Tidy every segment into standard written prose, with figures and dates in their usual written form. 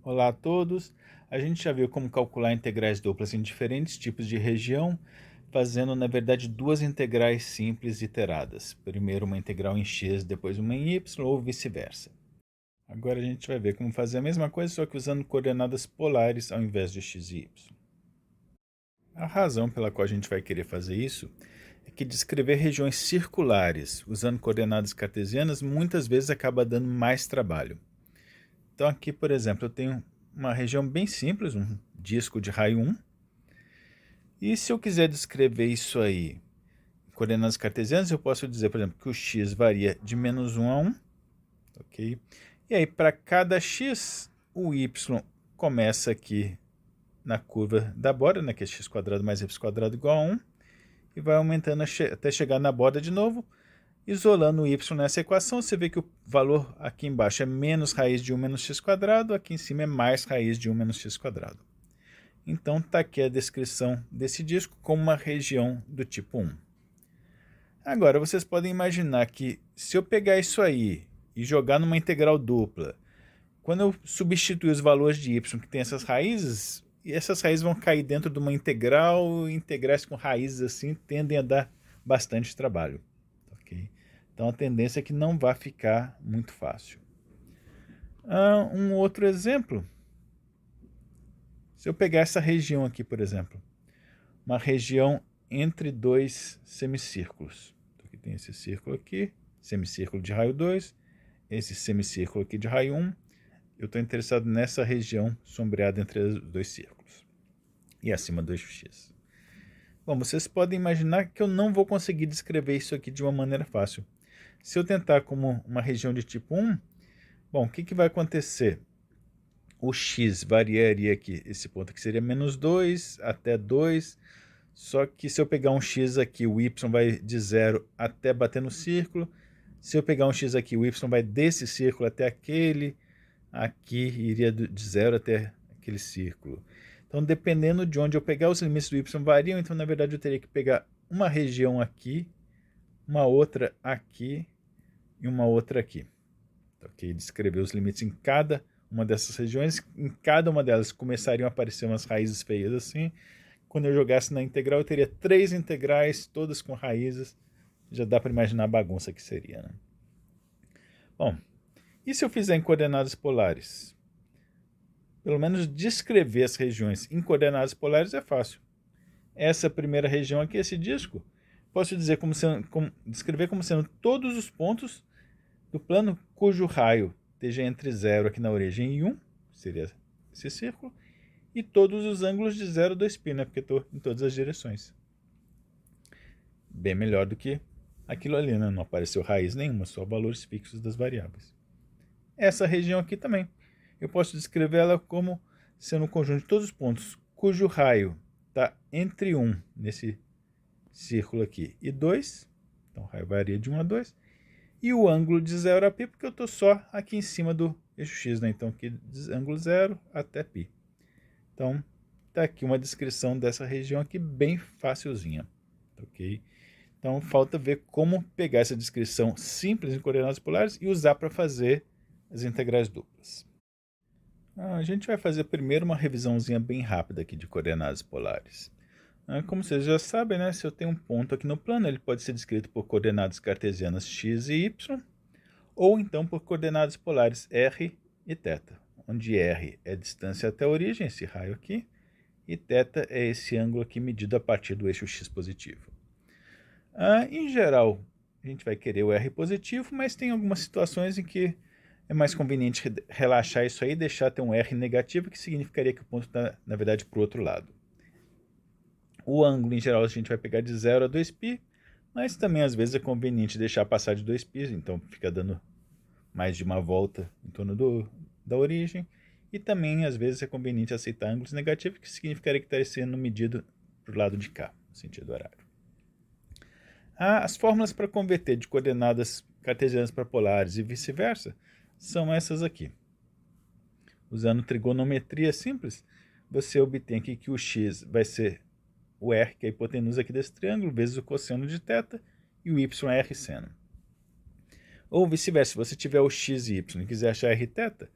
Olá a todos! A gente já viu como calcular integrais duplas em diferentes tipos de região, fazendo na verdade duas integrais simples iteradas. Primeiro uma integral em x, depois uma em y ou vice-versa. Agora a gente vai ver como fazer a mesma coisa, só que usando coordenadas polares ao invés de x e y. A razão pela qual a gente vai querer fazer isso é que descrever regiões circulares usando coordenadas cartesianas muitas vezes acaba dando mais trabalho. Então aqui, por exemplo, eu tenho uma região bem simples, um disco de raio 1. E se eu quiser descrever isso aí em coordenadas cartesianas, eu posso dizer, por exemplo, que o x varia de -1 a 1. Ok? E aí, para cada x, o y começa aqui na curva da borda, né, que é x² mais y² igual a 1, e vai aumentando até chegar na borda de novo. Isolando o y nessa equação, você vê que o valor aqui embaixo é menos raiz de 1 menos x², aqui em cima é mais raiz de 1 menos x². Então está aqui a descrição desse disco como uma região do tipo 1. Agora, vocês podem imaginar que se eu pegar isso aí e jogar numa integral dupla, quando eu substituir os valores de y que tem essas raízes, e essas raízes vão cair dentro de uma integral, e integrais com raízes assim tendem a dar bastante trabalho. Okay? Então a tendência é que não vai ficar muito fácil. Um outro exemplo, se eu pegar essa região aqui, por exemplo, uma região entre dois semicírculos. Então, aqui tem esse círculo aqui, semicírculo de raio 2, esse semicírculo aqui de raio 1. Eu estou interessado nessa região sombreada entre os dois círculos. E acima do eixo x. Bom, vocês podem imaginar que eu não vou conseguir descrever isso aqui de uma maneira fácil. Se eu tentar como uma região de tipo 1, bom, o que vai acontecer? O x variaria aqui, esse ponto aqui seria -2 até 2, só que se eu pegar um x aqui, o y vai de 0 até bater no círculo. Se eu pegar um x aqui, o y vai desse círculo até aquele, aqui iria de 0 até aquele círculo. Então, dependendo de onde eu pegar, os limites do y variam, então na verdade eu teria que pegar uma região aqui, uma outra aqui e uma outra aqui. Ok? Descrever os limites em cada uma dessas regiões, em cada uma delas começariam a aparecer umas raízes feias assim. Quando eu jogasse na integral, eu teria 3 integrais, todas com raízes. Já dá para imaginar a bagunça que seria, né? Bom, e se eu fizer em coordenadas polares? Pelo menos descrever as regiões em coordenadas polares é fácil. Essa primeira região aqui, esse disco, posso dizer descrever como sendo todos os pontos do plano cujo raio esteja entre 0 aqui na origem e 1, seria esse círculo, e todos os ângulos de 0 a 2π, né, porque estou em todas as direções. Bem melhor do que aquilo ali, né? Não apareceu raiz nenhuma, só valores fixos das variáveis. Essa região aqui também, eu posso descrever ela como sendo um conjunto de todos os pontos cujo raio está entre 1, nesse círculo aqui, e 2, então o raio varia de 1 a 2, e o ângulo de 0 a π, porque eu estou só aqui em cima do eixo x, né? Então aqui ângulo 0 até π. Então está aqui uma descrição dessa região aqui bem facilzinha, ok? Então falta ver como pegar essa descrição simples em coordenadas polares e usar para fazer as integrais duplas. A gente vai fazer primeiro uma revisãozinha bem rápida aqui de coordenadas polares. Como vocês já sabem, né, se eu tenho um ponto aqui no plano, ele pode ser descrito por coordenadas cartesianas x e y, ou então por coordenadas polares r e θ, onde r é a distância até a origem, esse raio aqui, e θ é esse ângulo aqui medido a partir do eixo x positivo. Em geral, a gente vai querer o r positivo, mas tem algumas situações em que é mais conveniente relaxar isso aí e deixar ter um r negativo, que significaria que o ponto está, na verdade, para o outro lado. O ângulo, em geral, a gente vai pegar de 0 a 2π, mas também às vezes é conveniente deixar passar de 2π, então fica dando mais de uma volta em torno da origem. E também às vezes é conveniente aceitar ângulos negativos, que significaria que está sendo medido para o lado de cá, no sentido horário. As fórmulas para converter de coordenadas cartesianas para polares e vice-versa são essas aqui. Usando trigonometria simples, você obtém aqui que o x vai ser o r, que é a hipotenusa aqui desse triângulo, vezes o cosseno de θ, e o y é r seno. Ou vice-versa, se você tiver o x e y e quiser achar r θ,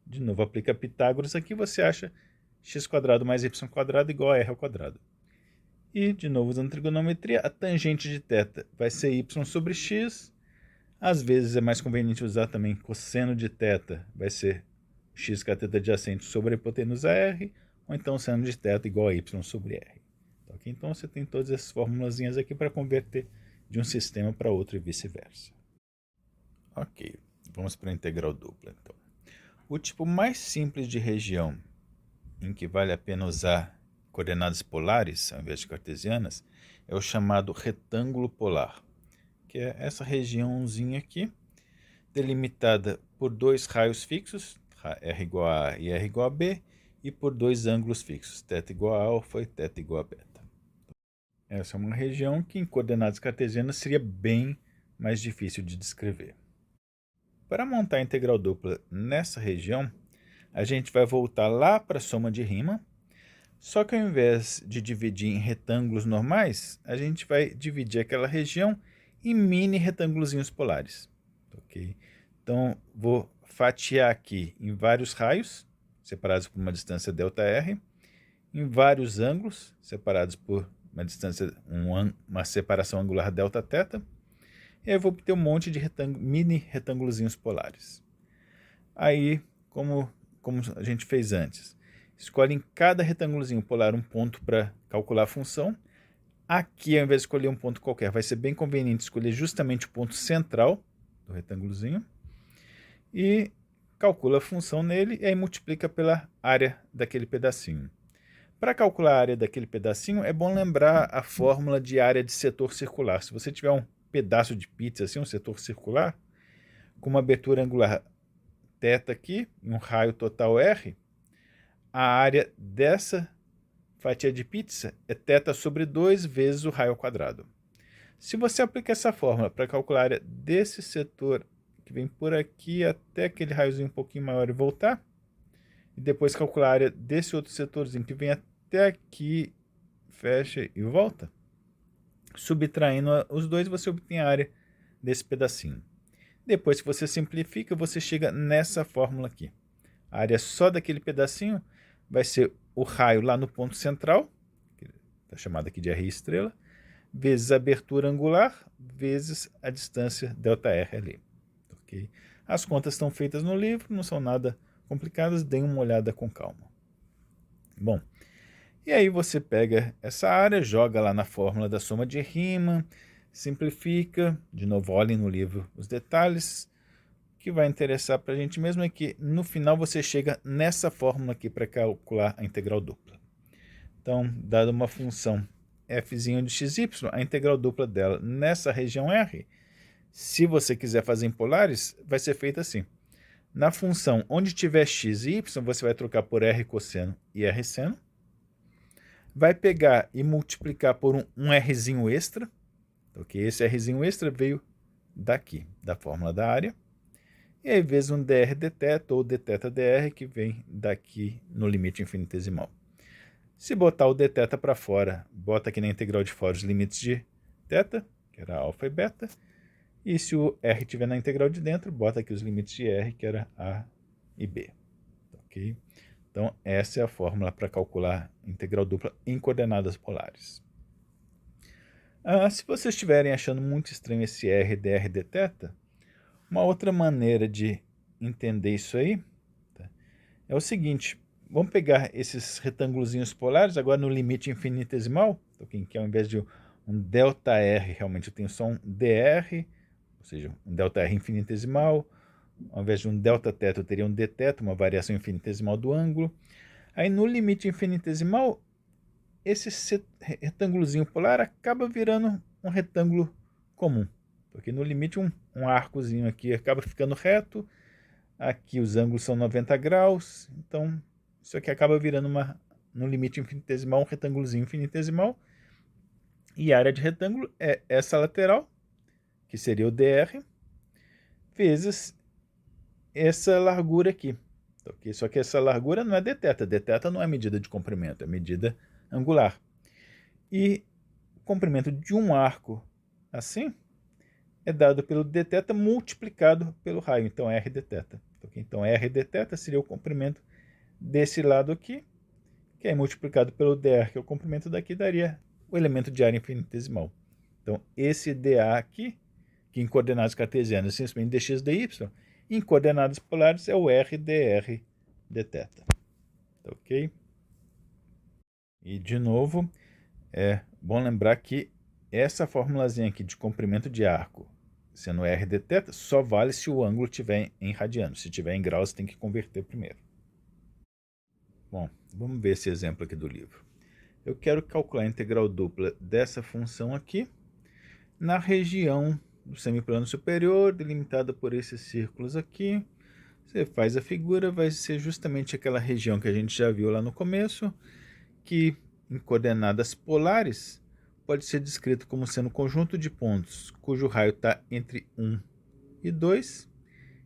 De novo, aplica Pitágoras aqui, você acha x² mais y² igual a r ao quadrado. E, de novo, usando trigonometria, a tangente de θ vai ser y sobre x. Às vezes é mais conveniente usar também cosseno de θ, vai ser x cateto adjacente sobre a hipotenusa r, ou então seno de θ igual a y sobre r. Okay? Então você tem todas essas formulazinhas aqui para converter de um sistema para outro e vice-versa. Ok, vamos para a integral dupla então. O tipo mais simples de região em que vale a pena usar coordenadas polares, ao invés de cartesianas, é o chamado retângulo polar, que é essa regiãozinha aqui, delimitada por dois raios fixos, r igual a A e r igual a B, e por dois ângulos fixos, θ igual a alfa e θ igual a beta. Essa é uma região que em coordenadas cartesianas seria bem mais difícil de descrever. Para montar a integral dupla nessa região, a gente vai voltar lá para a soma de Riemann, só que ao invés de dividir em retângulos normais, a gente vai dividir aquela região em mini retângulozinhos polares. Okay? Então, vou fatiar aqui em vários raios, separados por uma distância ΔR, em vários ângulos, separados por uma distância, uma separação angular Δθ, e aí eu vou obter um monte de mini retângulozinhos polares. Aí, como a gente fez antes, escolhe em cada retângulozinho polar um ponto para calcular a função. Aqui, ao invés de escolher um ponto qualquer, vai ser bem conveniente escolher justamente o ponto central do retângulozinho. E calcula a função nele e aí multiplica pela área daquele pedacinho. Para calcular a área daquele pedacinho, é bom lembrar a fórmula de área de setor circular. Se você tiver um pedaço de pizza, assim, um setor circular, com uma abertura angular θ aqui, e um raio total r, a área dessa fatia de pizza é θ sobre 2 vezes o raio ao quadrado. Se você aplicar essa fórmula para calcular a área desse setor que vem por aqui até aquele raiozinho um pouquinho maior e voltar, e depois calcular a área desse outro setorzinho que vem até aqui, fecha e volta, subtraindo os dois, você obtém a área desse pedacinho. Depois que você simplifica, você chega nessa fórmula aqui. A área só daquele pedacinho vai ser o raio lá no ponto central, que está chamado aqui de r estrela, vezes a abertura angular, vezes a distância ΔR ali. Okay? As contas estão feitas no livro, não são nada complicadas, deem uma olhada com calma. Bom, e aí você pega essa área, joga lá na fórmula da soma de Riemann, simplifica, de novo olhem no livro os detalhes. O que vai interessar para a gente mesmo é que no final você chega nessa fórmula aqui para calcular a integral dupla. Então, dada uma função f de xy, a integral dupla dela nessa região R, se você quiser fazer em polares, vai ser feita assim. Na função onde tiver x e y, você vai trocar por r cosseno e r seno. Vai pegar e multiplicar por um rzinho extra. Okay? Esse rzinho extra veio daqui, da fórmula da área. E aí vezes um dr dθ ou dθ dr, que vem daqui no limite infinitesimal. Se botar o dθ para fora, bota aqui na integral de fora os limites de θ, que era alfa e beta. E se o r estiver na integral de dentro, bota aqui os limites de r, que era a e b. Ok? Então, essa é a fórmula para calcular integral dupla em coordenadas polares. Se vocês estiverem achando muito estranho esse r, dr, dθ, uma outra maneira de entender isso aí, tá, é o seguinte. Vamos pegar esses retângulozinhos polares, agora no limite infinitesimal, que ao invés de um ΔR, realmente eu tenho só um dr, ou seja, um ΔR infinitesimal. Ao invés de um Δθ, eu teria um dθ, uma variação infinitesimal do ângulo. Aí no limite infinitesimal, esse retângulozinho polar acaba virando um retângulo comum. Porque no limite um arcozinho aqui acaba ficando reto, aqui os ângulos são 90 graus, então isso aqui acaba virando no limite infinitesimal um retângulozinho infinitesimal. E a área de retângulo é essa lateral, que seria o dr, vezes essa largura aqui. Okay? Só que essa largura não é dθ. Dθ não é medida de comprimento, é medida angular. E o comprimento de um arco assim é dado pelo dθ multiplicado pelo raio, então r dθ. Ok? Então, R dθ seria o comprimento desse lado aqui, que é multiplicado pelo dr, que é o comprimento daqui, daria o elemento de área infinitesimal. Então, esse dA aqui, que em coordenadas cartesianas é simplesmente dx dy, em coordenadas polares é o r dr dθ. Ok? E, de novo, é bom lembrar que essa formulazinha aqui de comprimento de arco, sendo r dθ, só vale se o ângulo estiver em radianos. Se estiver em graus, tem que converter primeiro. Bom, vamos ver esse exemplo aqui do livro. Eu quero calcular a integral dupla dessa função aqui na região do semiplano superior, delimitada por esses círculos aqui. Você faz a figura, vai ser justamente aquela região que a gente já viu lá no começo, que em coordenadas polares pode ser descrito como sendo um conjunto de pontos cujo raio está entre 1 e 2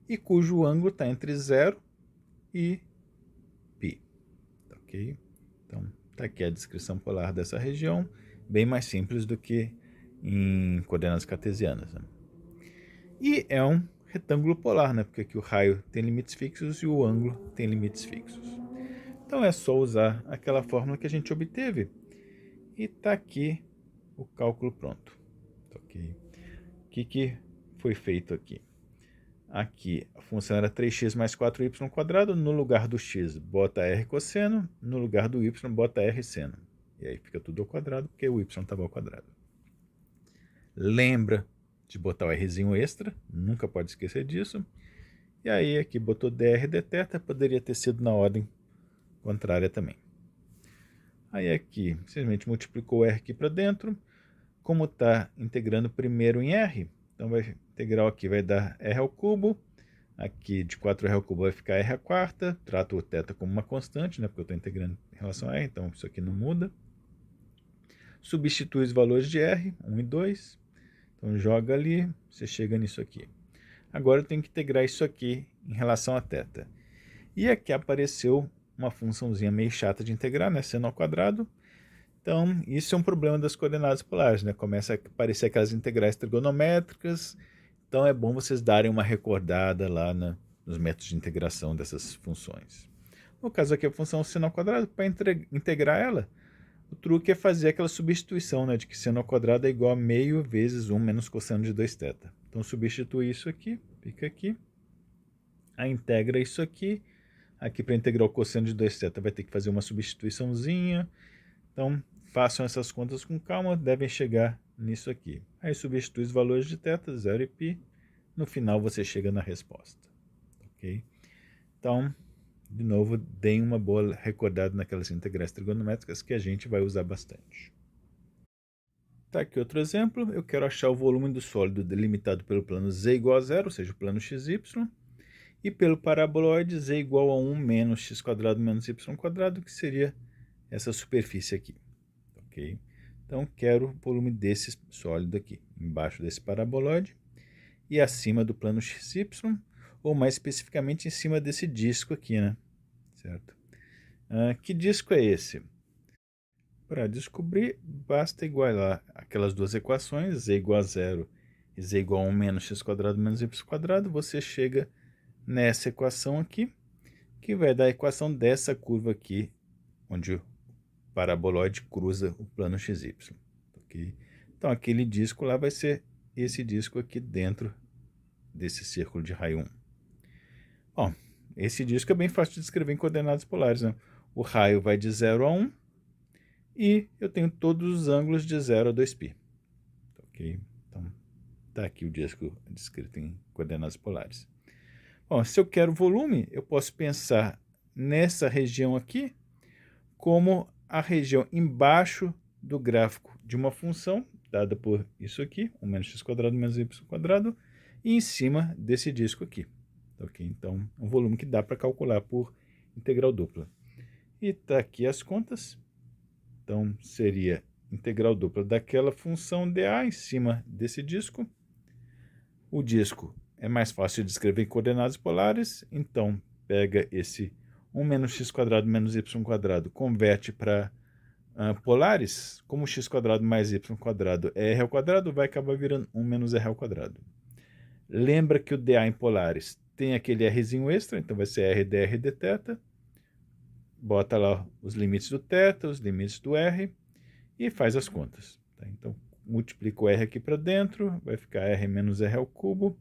e cujo ângulo está entre 0 e π. Ok? Então, está aqui a descrição polar dessa região, bem mais simples do que em coordenadas cartesianas. Né? E é um retângulo polar, né? Porque aqui o raio tem limites fixos e o ângulo tem limites fixos. Então é só usar aquela fórmula que a gente obteve e está aqui o cálculo pronto. Ok? O que foi feito aqui? Aqui a função era 3x mais 4y², no lugar do x bota r cosseno, no lugar do y bota r seno. E aí fica tudo ao quadrado, porque o y estava ao quadrado. Lembra de botar o rzinho extra, nunca pode esquecer disso. E aí aqui botou dr dθ, poderia ter sido na ordem contrária também. Aí aqui, simplesmente multiplicou r aqui para dentro. Como está integrando primeiro em r, então vai integral aqui vai dar r ao cubo. Aqui de 4r ao cubo vai ficar r à quarta. Trato o θ como uma constante, né, porque eu estou integrando em relação a r, então isso aqui não muda. Substitui os valores de r, 1 e 2. Então joga ali, você chega nisso aqui. Agora eu tenho que integrar isso aqui em relação a θ. E aqui apareceu uma funçãozinha meio chata de integrar, né, seno ao quadrado. Então, isso é um problema das coordenadas polares, né? Começa a aparecer aquelas integrais trigonométricas. Então, é bom vocês darem uma recordada lá nos métodos de integração dessas funções. No caso aqui, a função seno ao quadrado, para integrar ela, o truque é fazer aquela substituição, né? De que seno ao quadrado é igual a meio vezes 1 menos cosseno de 2θ. Então, substitui isso aqui, fica aqui. Aí integra isso aqui. Aqui, para integrar o cosseno de 2θ, vai ter que fazer uma substituiçãozinha. Então, façam essas contas com calma, devem chegar nisso aqui. Aí substitui os valores de θ, 0 e π. No final você chega na resposta. Ok? Então, de novo, deem uma boa recordada naquelas integrais trigonométricas que a gente vai usar bastante. Tá aqui outro exemplo. Eu quero achar o volume do sólido delimitado pelo plano z igual a 0, ou seja, o plano xy, e pelo paraboloide z igual a 1 menos x² menos y², que seria essa superfície aqui. Ok? Então, quero o volume desse sólido aqui, embaixo desse paraboloide e acima do plano xy, ou mais especificamente em cima desse disco aqui, né? Certo? Que disco é esse? Para descobrir, basta igualar aquelas duas equações, z igual a 0 e z igual a 1 menos x² menos y², você chega nessa equação aqui, que vai dar a equação dessa curva aqui, onde o paraboloide cruza o plano xy. Okay? Então, aquele disco lá vai ser esse disco aqui dentro desse círculo de raio 1. Bom, esse disco é bem fácil de descrever em coordenadas polares. Né? O raio vai de 0 a 1 e eu tenho todos os ângulos de 0 a 2π. Ok? Então, está aqui o disco descrito em coordenadas polares. Bom, se eu quero volume, eu posso pensar nessa região aqui como a região embaixo do gráfico de uma função, dada por isso aqui, 1 menos x² menos y², e em cima desse disco aqui. Ok? Então, um volume que dá para calcular por integral dupla. E está aqui as contas. Então, seria integral dupla daquela função dA em cima desse disco. O disco é mais fácil de escrever em coordenadas polares, então pega esse 1 menos x² menos y², converte para polares, como x² mais y² é r², vai acabar virando 1 menos r². Lembra que o dA em polares tem aquele Rzinho extra, então vai ser R dr dθ. Bota lá os limites do θ, os limites do R e faz as contas. Tá? Então, multiplico o R aqui para dentro, vai ficar R menos R ao cubo.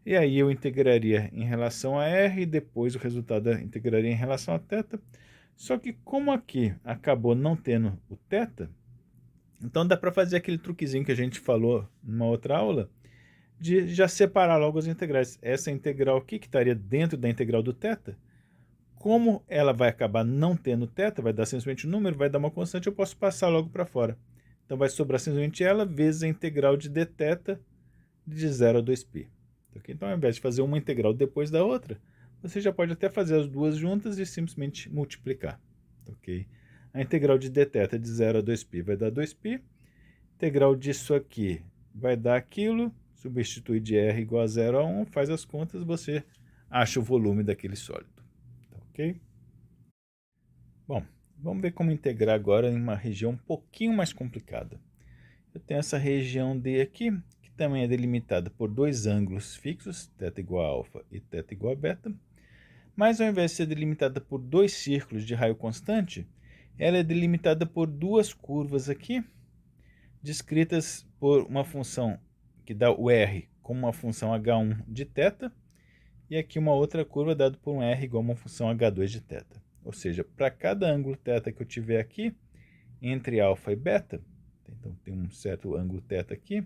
E aí eu integraria em relação a R e depois o resultado eu integraria em relação a θ. Só que como aqui acabou não tendo o θ, então dá para fazer aquele truquezinho que a gente falou numa outra aula, de já separar logo as integrais. Essa integral aqui, que estaria dentro da integral do θ, como ela vai acabar não tendo θ, vai dar simplesmente um número, vai dar uma constante, eu posso passar logo para fora. Então vai sobrar simplesmente ela vezes a integral de dθ de 0 a 2π. Então, ao invés de fazer uma integral depois da outra, você já pode até fazer as duas juntas e simplesmente multiplicar. Okay? A integral de dθ de 0 a 2π vai dar 2π. Integral disso aqui vai dar aquilo. Substitui de R igual a 0 a 1, faz as contas, você acha o volume daquele sólido. Ok? Bom, vamos ver como integrar agora em uma região um pouquinho mais complicada. Eu tenho essa região D aqui, que também é delimitada por dois ângulos fixos, θ igual a alfa e θ igual a beta, mas ao invés de ser delimitada por dois círculos de raio constante, ela é delimitada por duas curvas aqui, descritas por uma função que dá o R como uma função h1 de θ, e aqui uma outra curva dada por um R igual a uma função h2 de θ. Ou seja, para cada ângulo θ que eu tiver aqui, entre alfa e beta, então tem um certo ângulo θ aqui,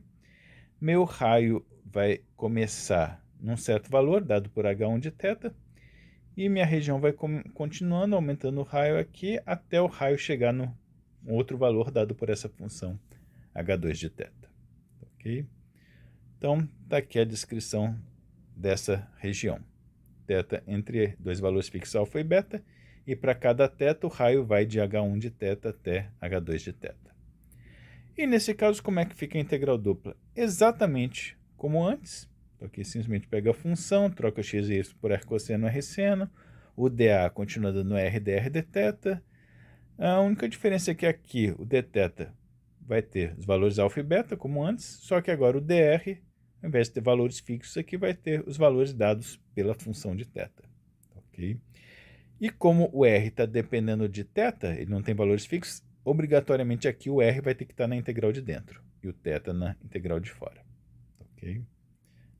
meu raio vai começar num certo valor, dado por h1 de θ, e minha região vai continuando aumentando o raio aqui, até o raio chegar no outro valor dado por essa função h2 de θ. Ok? Então, está aqui a descrição dessa região. Θ entre dois valores fixos alfa e beta, e para cada θ o raio vai de h1 de θ até h2 de θ. E nesse caso, como é que fica a integral dupla? Exatamente como antes. Aqui simplesmente pega a função, troca x e y por r cosseno r seno, o dA continua dando r dr dθ. A única diferença é que aqui o dθ vai ter os valores alfa e beta, como antes, só que agora o dr, ao invés de ter valores fixos aqui, vai ter os valores dados pela função de θ. Okay? E como o r está dependendo de θ, ele não tem valores fixos, obrigatoriamente aqui o r vai ter que estar na integral de dentro e o θ na integral de fora. Ok?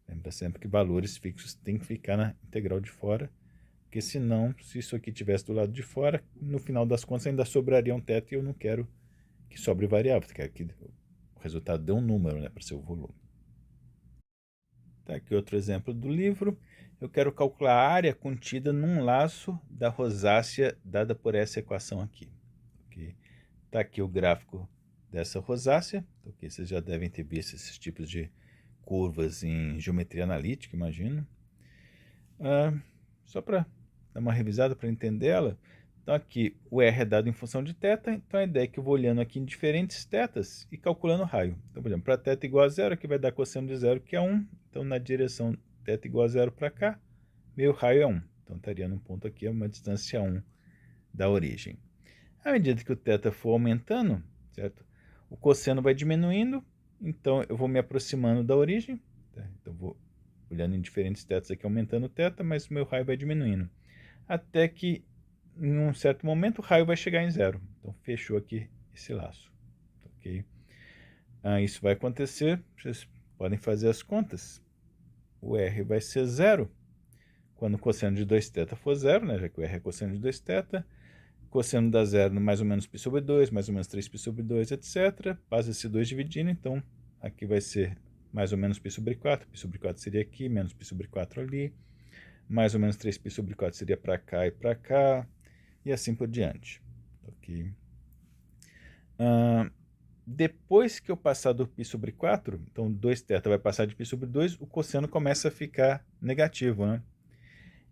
Lembra sempre que valores fixos tem que ficar na integral de fora, porque senão, se isso aqui estivesse do lado de fora, no final das contas ainda sobraria um θ e eu não quero que sobre variável, eu quero que o resultado dê um número, né, para ser o volume. Tá aqui outro exemplo do livro. Eu quero calcular a área contida num laço da rosácea dada por essa equação aqui. Está aqui o gráfico dessa rosácea, porque vocês já devem ter visto esses tipos de curvas em geometria analítica, imagino. Só para dar uma revisada para entender ela. Então aqui o R é dado em função de θ, então a ideia é que eu vou olhando aqui em diferentes θs e calculando o raio. Então, por exemplo, para θ igual a 0, aqui vai dar cosseno de 0, que é 1. Então na direção θ igual a 0 para cá, meu raio é 1. Então estaria num ponto aqui a uma distância 1 da origem. À medida que o θ for aumentando, certo? O cosseno vai diminuindo, então eu vou me aproximando da origem. Tá? Então vou olhando em diferentes θs aqui, aumentando o θ, mas o meu raio vai diminuindo. Até que, em um certo momento, o raio vai chegar em 0. Então fechou aqui esse laço. Ok? Isso vai acontecer, vocês podem fazer as contas. O R vai ser 0 quando o cosseno de 2θ for 0, né? Já que o R é cosseno de 2θ. Cosseno dá 0 mais ou menos π sobre 2, mais ou menos 3π sobre 2, etc. Passa esse 2 dividindo, então aqui vai ser mais ou menos π sobre 4. Π sobre 4 seria aqui, menos π sobre 4 ali. Mais ou menos 3π sobre 4 seria para cá e para cá. E assim por diante. Okay? Depois que eu passar do π sobre 4, então 2θ vai passar de π sobre 2, o cosseno começa a ficar negativo, né?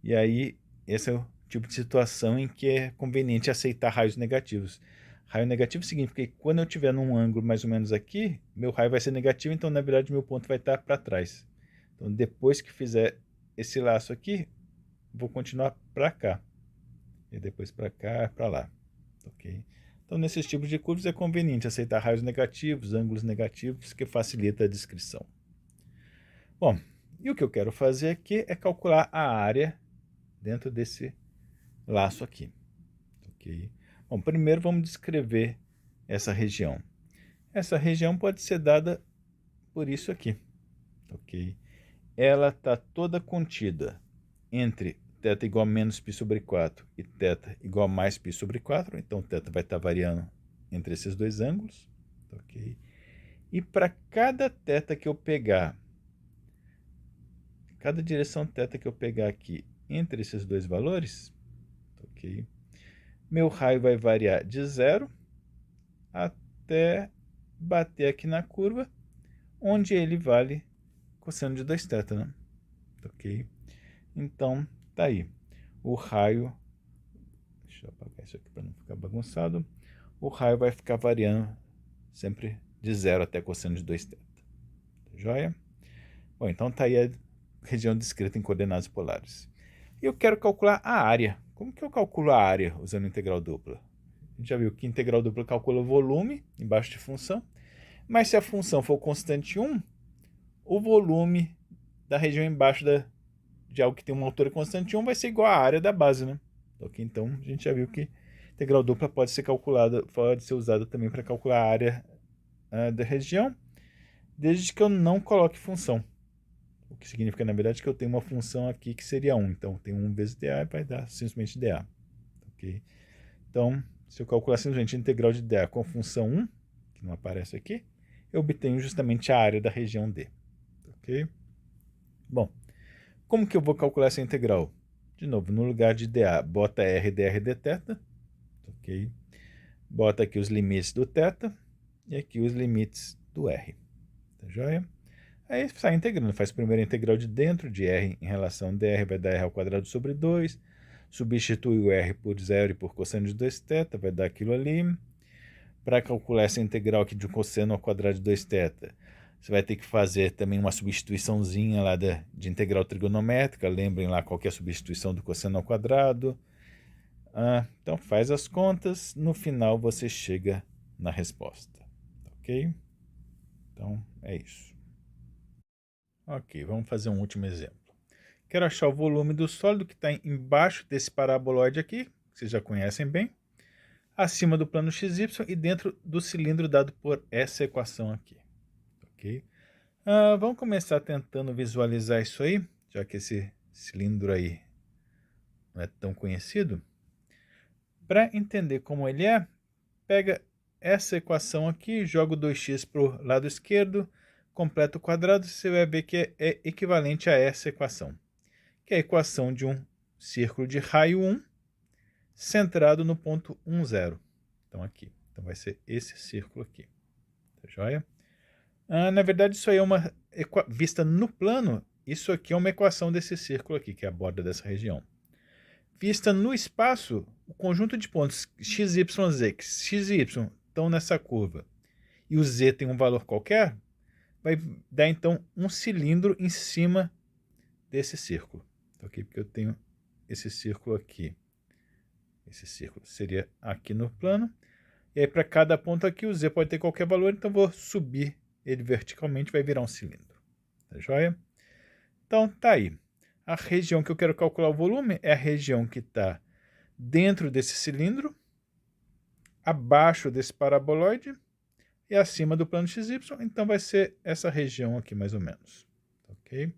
E aí, esse é o tipo de situação em que é conveniente aceitar raios negativos. Raio negativo significa que quando eu estiver num ângulo mais ou menos aqui, meu raio vai ser negativo, então na verdade meu ponto vai estar para trás. Então depois que fizer esse laço aqui, vou continuar para cá. E depois para cá, para lá. Ok? Então nesses tipos de curvas é conveniente aceitar raios negativos, ângulos negativos, que facilita a descrição. Bom, E o que eu quero fazer aqui é calcular a área dentro desse laço aqui. Ok? Bom, primeiro vamos descrever essa região. Essa região pode ser dada por isso aqui. Ok? Ela está toda contida entre θ igual a menos π sobre 4 e θ igual a mais π sobre 4. Então, θ vai estar variando entre esses dois ângulos. Ok? E para cada θ que eu pegar, cada direção θ que eu pegar aqui entre esses dois valores, ok? Meu raio vai variar de 0 até bater aqui na curva, onde ele vale cosseno de 2θ, né? Ok? Então, tá aí. O raio, deixa eu apagar isso aqui para não ficar bagunçado. O raio vai ficar variando sempre de 0 até cosseno de 2θ. Tá joia? Bom, então tá aí a região descrita em coordenadas polares. E eu quero calcular a área. Como que eu calculo a área usando integral dupla? A gente já viu que integral dupla calcula o volume embaixo de função, mas se a função for constante 1, o volume da região embaixo de algo que tem uma altura constante 1 vai ser igual à área da base, né? Ok? Então a gente já viu que integral dupla pode ser calculada, pode ser usada também para calcular a área da região, desde que eu não coloque função. O que significa, na verdade, que eu tenho uma função aqui que seria 1. Então, eu tenho 1 vezes dA e vai dar simplesmente dA. Okay? Então, se eu calcular simplesmente a integral de dA com a função 1, que não aparece aqui, eu obtenho justamente a área da região D. Ok? Bom, como que eu vou calcular essa integral? De novo, no lugar de dA, bota r dr dθ. Ok? Bota aqui os limites do θ e aqui os limites do r. Tá joia? Aí sai integrando, faz primeiro a integral de dentro de r em relação a dr, vai dar r ao quadrado sobre 2, substitui o r por 0 e por cosseno de 2θ, vai dar aquilo ali. Para calcular essa integral aqui de cosseno ao quadrado de 2θ, você vai ter que fazer também uma substituiçãozinha lá de integral trigonométrica, lembrem lá qual que é a substituição do cosseno ao quadrado. Então faz as contas, no final você chega na resposta, ok? Então é isso. Ok, vamos fazer um último exemplo. Quero achar o volume do sólido que está embaixo desse paraboloide aqui, que vocês já conhecem bem, acima do plano XY e dentro do cilindro dado por essa equação aqui. Ok? Vamos começar tentando visualizar isso aí, já que esse cilindro aí não é tão conhecido. Para entender como ele é, pega essa equação aqui, joga o 2x para o lado esquerdo, completa o quadrado, você vai ver que é equivalente a essa equação, que é a equação de um círculo de raio 1 centrado no ponto 1, 0. Então aqui. Então vai ser esse círculo aqui. Tá joia? Na verdade, isso aí é uma vista no plano, isso aqui é uma equação desse círculo aqui, que é a borda dessa região. Vista no espaço, o conjunto de pontos x, y, z, que x e y estão nessa curva, e o z tem um valor qualquer, vai dar então um cilindro em cima desse círculo. Ok? Porque eu tenho esse círculo aqui. Esse círculo seria aqui no plano. E aí para cada ponto aqui o z pode ter qualquer valor, então vou subir ele verticalmente, vai virar um cilindro. Tá joia? Então tá aí. A região que eu quero calcular o volume é a região que está dentro desse cilindro, abaixo desse paraboloide e acima do plano XY, então vai ser essa região aqui mais ou menos. Ok?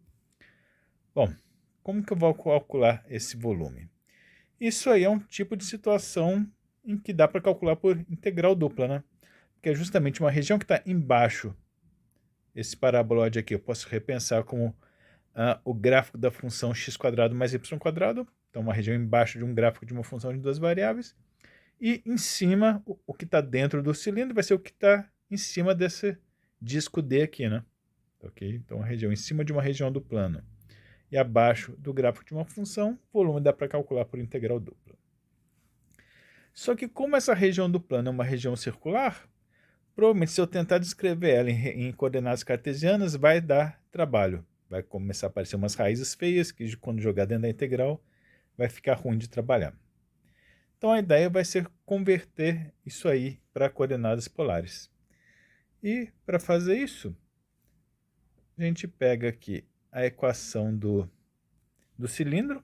Bom, como que eu vou calcular esse volume? Isso aí é um tipo de situação em que dá para calcular por integral dupla, né? Que é justamente uma região que está embaixo. Esse paraboloide aqui eu posso repensar como o gráfico da função x² mais y², então uma região embaixo de um gráfico de uma função de duas variáveis, e em cima, o que está dentro do cilindro vai ser o que está em cima desse disco D aqui, né? Ok? Então a região em cima de uma região do plano e abaixo do gráfico de uma função, o volume dá para calcular por integral dupla. Só que como essa região do plano é uma região circular, provavelmente se eu tentar descrever ela em coordenadas cartesianas vai dar trabalho. Vai começar a aparecer umas raízes feias que quando jogar dentro da integral vai ficar ruim de trabalhar. Então a ideia vai ser converter isso aí para coordenadas polares. E para fazer isso, a gente pega aqui a equação do cilindro,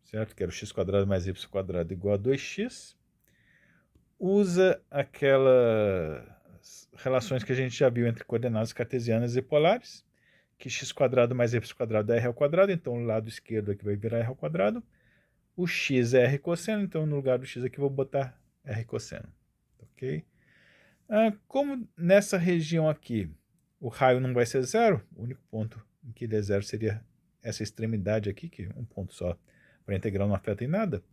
certo? Que era o x² mais y² igual a 2x. Usa aquelas relações que a gente já viu entre coordenadas cartesianas e polares, que x² mais y² é r², então o lado esquerdo aqui vai virar r². O x é r cosseno, então no lugar do x aqui eu vou botar r cosseno. Ok? Como nessa região aqui o raio não vai ser zero, o único ponto em que ele é zero seria essa extremidade aqui, que um ponto só para integral não afeta em nada.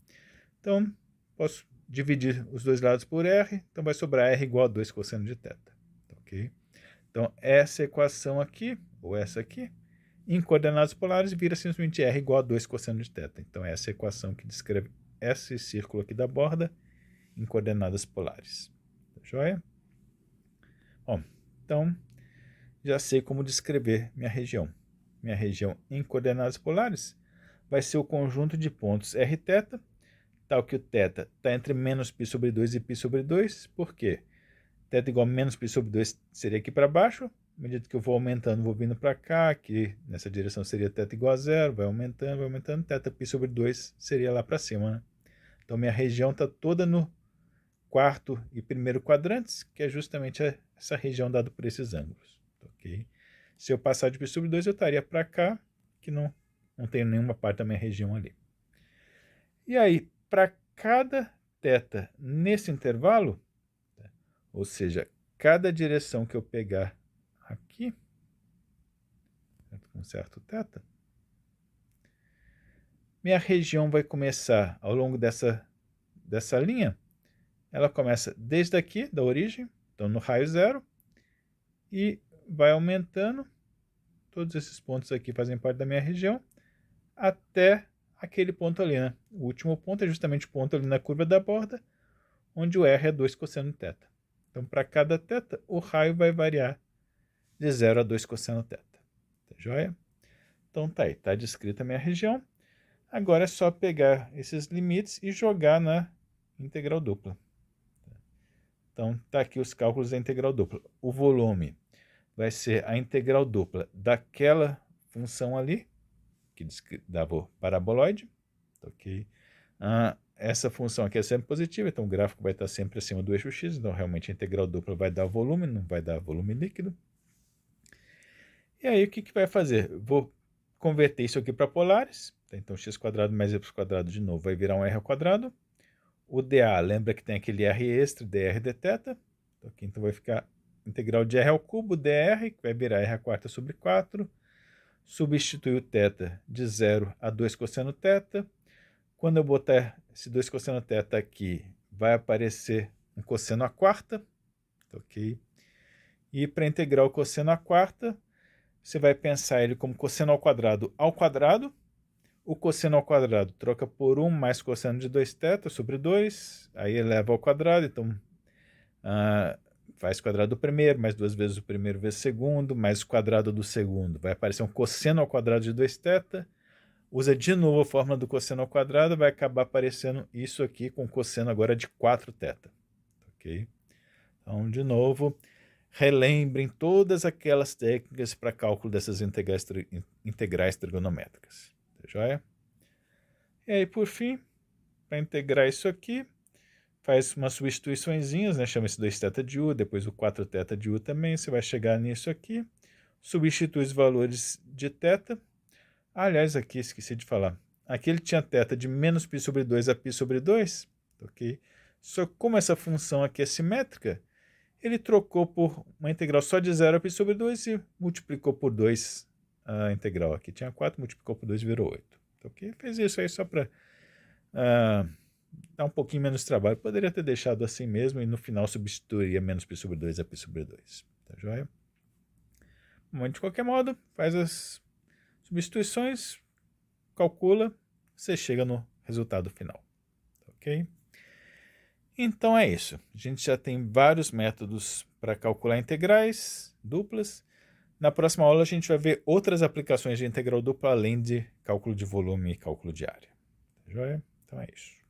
Então, posso dividir os dois lados por r, então vai sobrar r igual a 2 cosseno de θ. Ok? Então, essa equação aqui, ou essa aqui, em coordenadas polares, vira simplesmente r igual a 2 cosseno de θ. Então, essa é a equação que descreve esse círculo aqui da borda em coordenadas polares. Tá joia? Bom, então, já sei como descrever minha região. Minha região em coordenadas polares vai ser o conjunto de pontos rθ, tal que o θ está entre menos π sobre 2 e π sobre 2. Por quê? θ igual a menos π sobre 2 seria aqui para baixo. À medida que eu vou aumentando, vou vindo para cá, aqui nessa direção seria θ igual a zero, vai aumentando, θ π sobre 2 seria lá para cima, né? Então minha região está toda no quarto e primeiro quadrantes, que é justamente essa região dada por esses ângulos. Okay? Se eu passar de π sobre 2, eu estaria para cá, que não tenho nenhuma parte da minha região ali. E aí, para cada θ nesse intervalo, ou seja, cada direção que eu pegar aqui, com certo θ, minha região vai começar ao longo dessa linha, ela começa desde aqui, da origem, então no raio zero, e vai aumentando, todos esses pontos aqui fazem parte da minha região, até aquele ponto ali, né? O último ponto é justamente o ponto ali na curva da borda, onde o R é 2 cosseno θ. Então, para cada θ, o raio vai variar de 0 a 2 cosseno θ. Tá joia? Então, tá aí, está descrita a minha região. Agora é só pegar esses limites e jogar na integral dupla. Então, tá aqui os cálculos da integral dupla. O volume vai ser a integral dupla daquela função ali, que dava o paraboloide. Ok? Essa função aqui é sempre positiva, então o gráfico vai estar sempre acima do eixo x, então realmente a integral dupla vai dar volume, não vai dar volume líquido. E aí o que vai fazer? Vou converter isso aqui para polares, então x² mais y² de novo vai virar um r². O dA, lembra que tem aquele r extra, dr dθ, então vai ficar integral de r ao cubo, dr, que vai virar r² sobre 4, substituir o θ de 0 a 2 cosseno θ. Quando eu botar esse 2 cosseno θ aqui, vai aparecer um cosseno à quarta, ok? E para integrar o cosseno à quarta, você vai pensar ele como cosseno ao quadrado. O cosseno ao quadrado troca por 1 mais cosseno de 2θ sobre 2, aí eleva ao quadrado, então faz quadrado do primeiro, mais 2 vezes o primeiro vezes o segundo, mais o quadrado do segundo. Vai aparecer um cosseno ao quadrado de 2θ, usa de novo a fórmula do cosseno ao quadrado, vai acabar aparecendo isso aqui com cosseno agora de 4θ. Ok? Então, de novo, relembrem todas aquelas técnicas para cálculo dessas integrais trigonométricas. Tá joia? E aí, por fim, para integrar isso aqui, faz umas substituiçõezinhas, né? Chama esse 2θ de u, depois o 4θ de u também, você vai chegar nisso aqui, substitui os valores de θ. Aliás, aqui esqueci de falar. Aqui ele tinha θ de menos π sobre 2 a π sobre 2, ok? Só que como essa função aqui é simétrica, ele trocou por uma integral só de 0 a π sobre 2 e multiplicou por 2 a integral. Aqui tinha 4, multiplicou por 2 e virou 8. Ok? Fez isso aí só para dar um pouquinho menos de trabalho. Poderia ter deixado assim mesmo e no final substituiria menos π sobre 2 a π sobre 2. Tá joia? Mas de qualquer modo, faz as substituições, calcula, você chega no resultado final. Ok? Então é isso. A gente já tem vários métodos para calcular integrais duplas. Na próxima aula a gente vai ver outras aplicações de integral dupla além de cálculo de volume e cálculo de área. Tá joia? Então é isso.